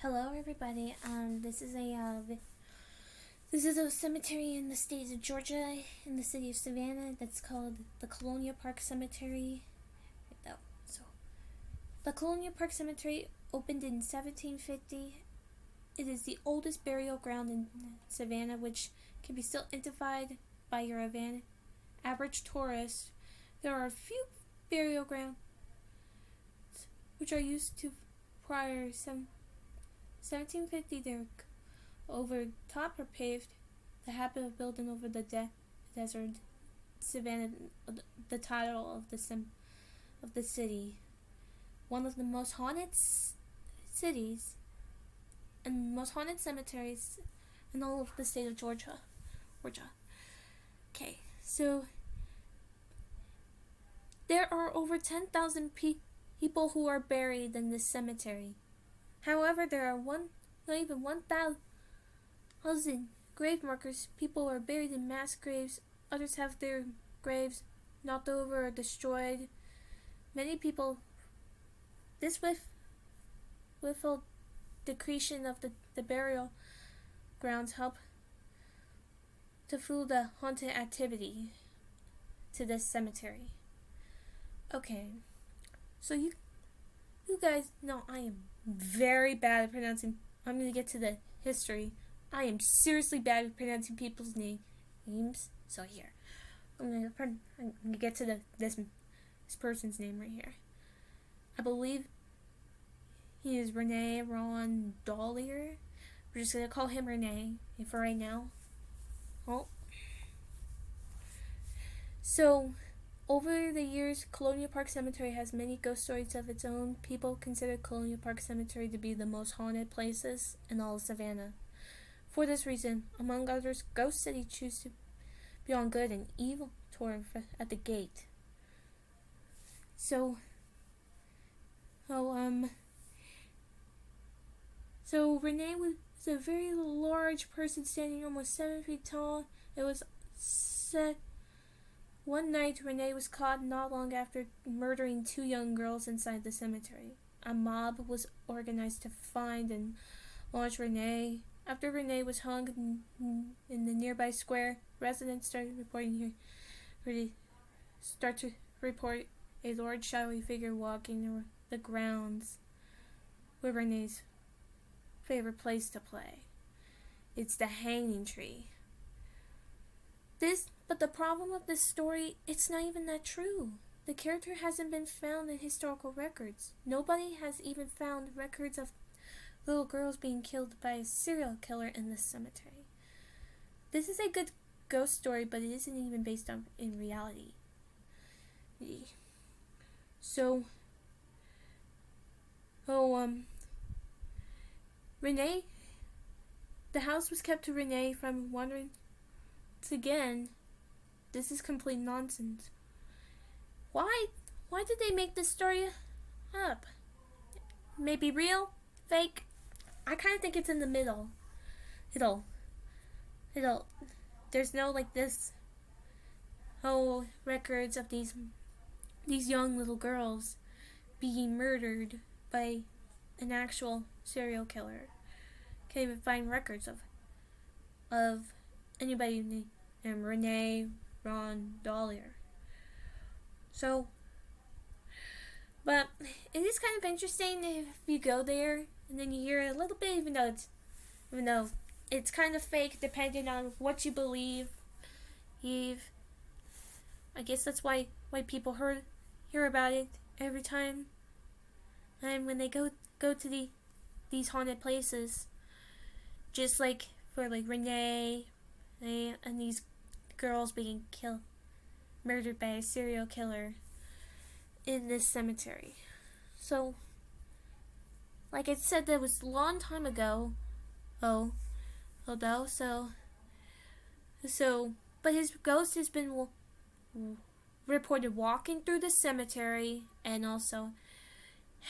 Hello, everybody. This is a cemetery in the state of Georgia, in the city of Savannah. That's called the Colonial Park Cemetery. So, the Colonial Park Cemetery opened in 1750. It is the oldest burial ground in Savannah, which can be still identified by your average tourist. There are a few burial grounds which are used to prior 1750. They're over top or paved. The habit of building over the desert, Savannah, the title of the city, one of the most haunted cities and most haunted cemeteries in all of the state of Georgia. Okay, so there are over 10,000 people who are buried in this cemetery. However, there are not even 1,000 grave markers. People are buried in mass graves. Others have their graves knocked over or destroyed. Many people, this with a decretion of the burial grounds, help to fuel the haunted activity to this cemetery. Okay, so you guys know I am very bad at pronouncing. I'm going to get to the history. I am seriously bad at pronouncing people's names. So here, I'm going to get to this person's name right here. I believe he is Rene Ron Dollier. We're just going to call him Rene for right now. Oh. So, over the years, Colonial Park Cemetery has many ghost stories of its own. People consider Colonial Park Cemetery to be the most haunted places in all of Savannah. For this reason, among others, Ghost City choose to be on good and evil tour at the gate. So Renee was a very large person, standing almost 7 feet tall. It was said one night Renee was caught not long after murdering 2 young girls inside the cemetery. A mob was organized to find and launch Renee. After Renee was hung in the nearby square, residents started to report a large shadowy figure walking the grounds where Renee's favorite place to play. It's the hanging tree. But the problem of this story, it's not even that true. The character hasn't been found in historical records. Nobody has even found records of little girls being killed by a serial killer in this cemetery. This is a good ghost story, but it isn't even based in reality. So, Renee, the house was kept to Renee from wandering. Again, this is complete nonsense. Why did they make this story up? Maybe real? Fake? I kind of think it's in the middle. There's no this whole records of these young little girls being murdered by an actual serial killer. Can't even find records of anybody named Rene Ron Dollier. So, but it is kind of interesting if you go there and then you hear a little bit, even though it's kind of fake, depending on what you believe. I guess that's why people hear about it every time. And when they go to these haunted places, just like for Renee and these girls being murdered by a serial killer in this cemetery. So, like I said, that was a long time ago. But his ghost has been reported walking through the cemetery and also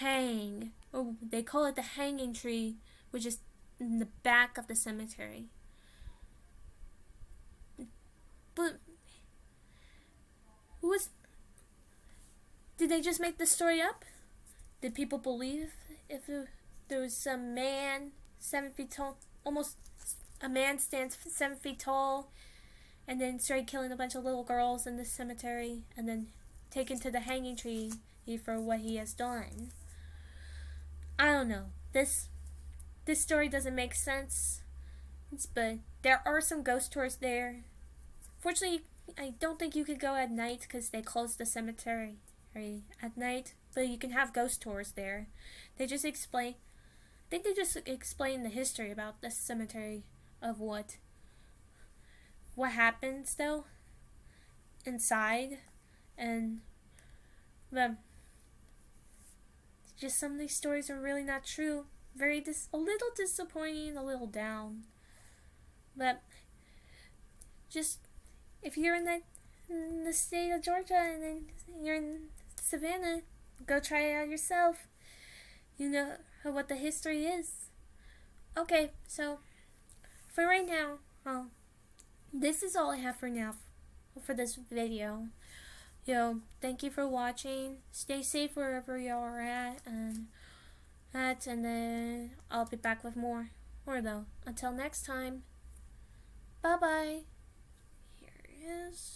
they call it the hanging tree, which is in the back of the cemetery. But did they just make the story up? Did people believe there was some man 7 feet tall, almost a man stands 7 feet tall, and then started killing a bunch of little girls in the cemetery, and then taken to the hanging tree for what he has done. I don't know. This story doesn't make sense, but there are some ghost tours there. Fortunately, I don't think you could go at night because they close the cemetery at night, but you can have ghost tours there. They just explain. I think they just explain the history about the cemetery of what happens though inside, and but just some of these stories are really not true. A little disappointing, a little down. But just if you're in the state of Georgia and then you're in Savannah, go try it out yourself. You know what the history is. Okay, so for right now, this is all I have for now for this video. Thank you for watching. Stay safe wherever you are at, and then I'll be back with more though. Until next time, bye bye. Here it is.